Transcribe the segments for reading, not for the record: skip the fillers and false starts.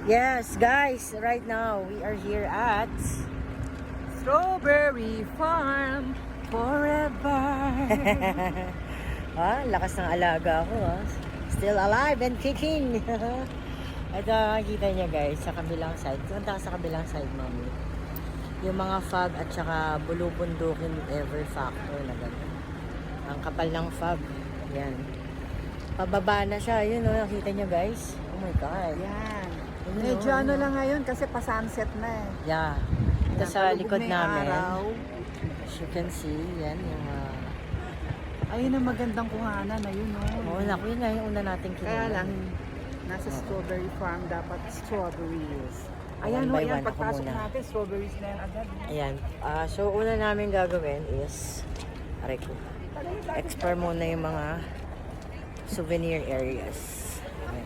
Yes, guys, right now we are here at Strawberry Farm Forever. Lakas ng alaga ako, Still alive and kicking. Ito, makikita niya guys, sa kabilang side. Punta ka sa kabilang side, mami. Yung mga fog at saka bulubundukin ever factor na gano'n. Ang kapal ng fog. Yan. Pababa na siya. Yun, nakita niyo guys. Oh my God. Yan. Ayun, Medyo ano lang ngayon kasi pa-sunset na eh. Yeah. Ito Yan, sa palubog likod na yung namin. araw. As you can see, yan yung... Ayun ang magandang kuhanan na yun, Oo, naku, yun nga yung una nating Kaya kinuha. lang, nasa strawberry farm dapat strawberries. One Ayan, by ayan, one, ako pagpasok muna. natin, strawberries na yan agad. Ayan. So, una namin gagawin is... Aray ko. Explore muna yung mga souvenir areas. Ayan.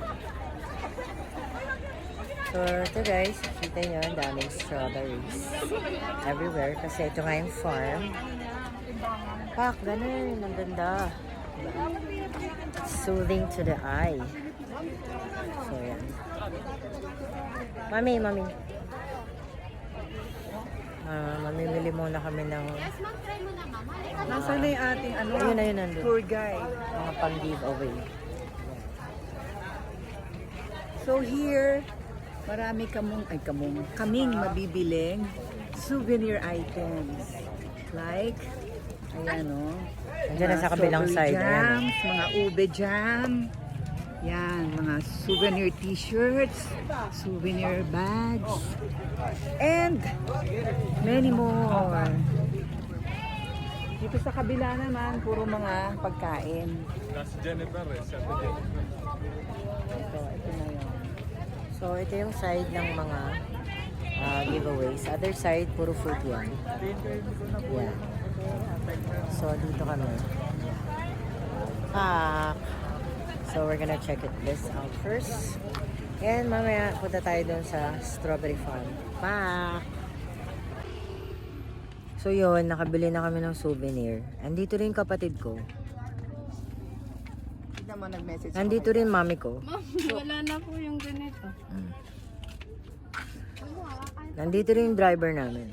So, ito guys, kita nyo, ang daming strawberries. Everywhere, kasi ito nga yung farm. Pak, ganun, ang ganda. Soothing to the eye. So, yan. Mami. Mamimili muna kami ng Nasaan na yung ating ano, ayun, nandun. tour guide? mga pang-giveaway. So here, marami kaming mabibiling souvenir items. Like, ayan o. Andiyan na sa kabilang side. Ayan, Jams, mga ube jam. Yan, mga souvenir t-shirts, souvenir bags, and many more. Dito sa kabila naman, puro mga pagkain. Last Jennifer sabi Jennifer. Ito na yun. So, ito yung side ng mga giveaways. Other side, puro food yan. Yeah. So, dito kami. So, we're gonna check this out first. And mamaya, punta tayo dun sa strawberry farm. So, yun. Nakabili na kami ng souvenir. Andito rin kapatid ko. Tignan mo, nag-message Andito rin mami ko. Ma'am, wala na po yung ganito. Nandito rin yung driver namin.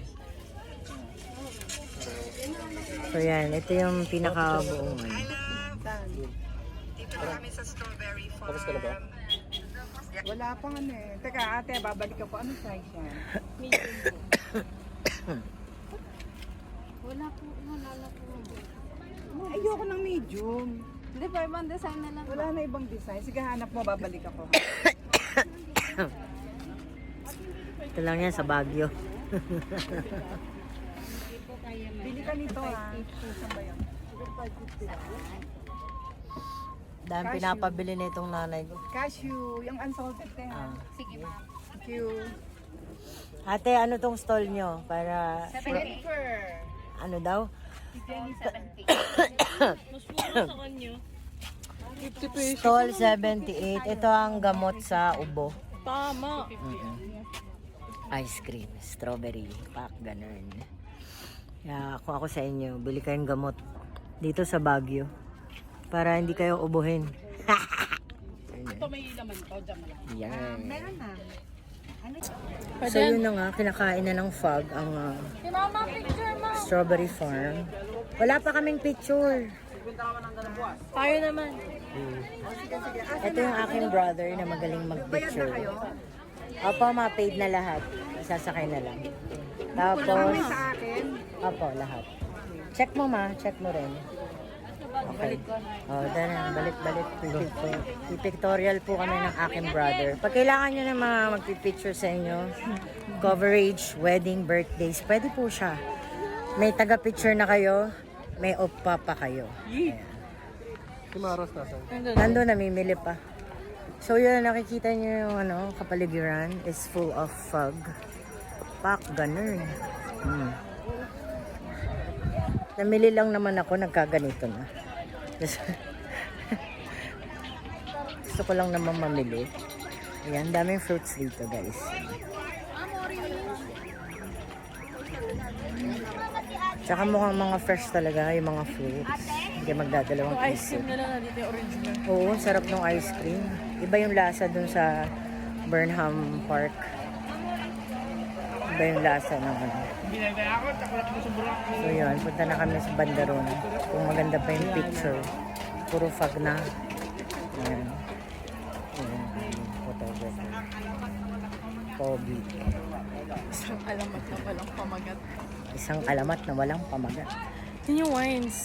So yan, ito yung pinakabuong ano. Dito kami sa strawberry farm. Tapos ka na ba? Wala pang ano eh. Teka ate, babalik ka po. Anong size yan? Medium po. Wala na po. Ayoko ng medium. Hindi pa, ibang design na lang. Wala na ibang design. Sige, hanap mo, babalik ako. Ito lang yan sa Baguio. Bili ka nito ha. Saan ba yun? Dahil Cashew. pinapabili na itong nanay ko. Cashew, yung unsalted na yan. Sige, ma'am. Thank you. Ate, ano tong stall nyo? Para, Jennifer. ano daw? Jenny 70. Mas mura sa kanyo. 50 pesos. Stall 78. Ito ang gamot sa ubo. Tama. Ice cream, strawberry, pak, ganun. Kaya kung ako sa inyo, bili kayong gamot dito sa Baguio. Para hindi kayo ubuhin. Ito may laman to, dyan lang. Yan. Meron na. So yun na nga, kinakain na ng fog ang Si mama, picture mo. strawberry farm. Wala pa kaming picture. Tayo naman. Ito yung aking brother na magaling mag-picture. Opo, ma-paid na lahat. Sasakay na lang. Tapos, Sa akin. opo, lahat. Check mo ma, check mo rin. Okay. Oh, dahil balik-balik. Pipictorial po kami ng aking brother. Pag kailangan nyo ng mga magpipicture sa inyo, coverage, wedding, birthdays, pwede po siya. May taga-picture na kayo, may oppa pa kayo. Ayan. Si Maros nasan? Nandun, namimili pa. So yun, nakikita nyo yung kapaligiran is full of fog. Pak, ganun. Namili lang naman ako, nagkaganito na. Gusto ko lang naman mamili. Ayan, daming fruits dito guys. Tsaka mukhang mga fresh talaga yung mga fruits. Hindi magdadalawang piso. Na lang na dito yung original. Oo, sarap ng ice cream. Iba yung lasa dun sa Burnham Park. Iba yung lasa ng ano. So yun, punta na kami sa Bandaron. Kung maganda pa yung picture. Puro fog na. Ayan. Ayan, photographer. Pogi. Isang alamat na walang pamagat. Isang alamat na walang pamagat. Yun yung wines.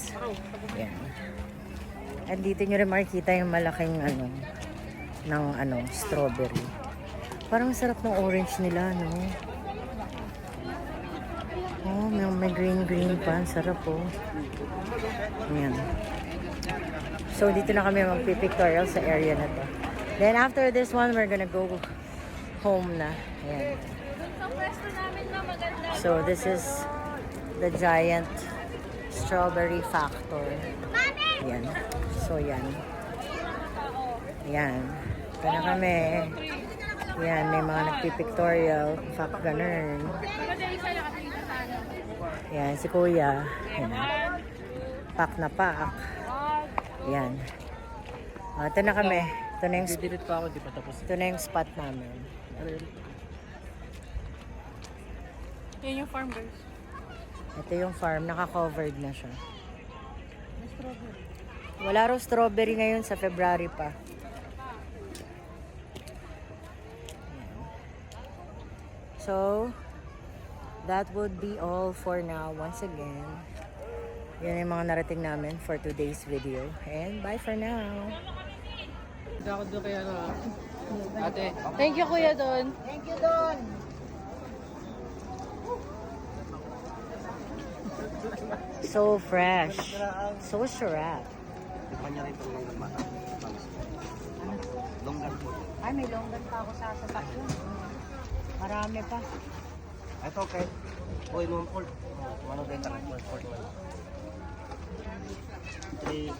Ayan. At dito nyo rin makikita yung malaking ano, ng ano, strawberry. Parang sarap ng orange nila, no? Oh, may green pa. Ang sarap, oh. Ayan. So, dito na kami magpipictorial sa area na to. Then, after this one, we're gonna go home na. Ayan. So, this is the giant strawberry factor. Ayan. So, yan. Ayan. Ito na kami. Ayan, may mga nagpipictorial. Fact ganun. Ayan, si Kuya. Ayan. Pack na pack. Ayan. Ito na kami. Ito na yung, Didilit pa ako, di pa tapos. ito na yung spot namin. Yun yung farm guys. Ito yung farm. Naka-covered na siya. Wala raw strawberry ngayon sa February pa. So, that would be all for now. Once again, yan yung mga narating namin for today's video. And bye for now. Hindi ako doon kaya na. Ate, Thank you Kuya Don. Thank you, Don. So fresh. So sarap. Tikman niya rin itong longgan mata. Longgan po. Ay, may longgan pa ako sa sasakyan. Marami pa. Ito okay. Uy, mga pork. Ano din ka ng pork man? 3.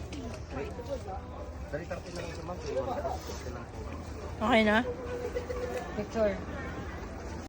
3.30 na yung ma'am. Okay na? Picture.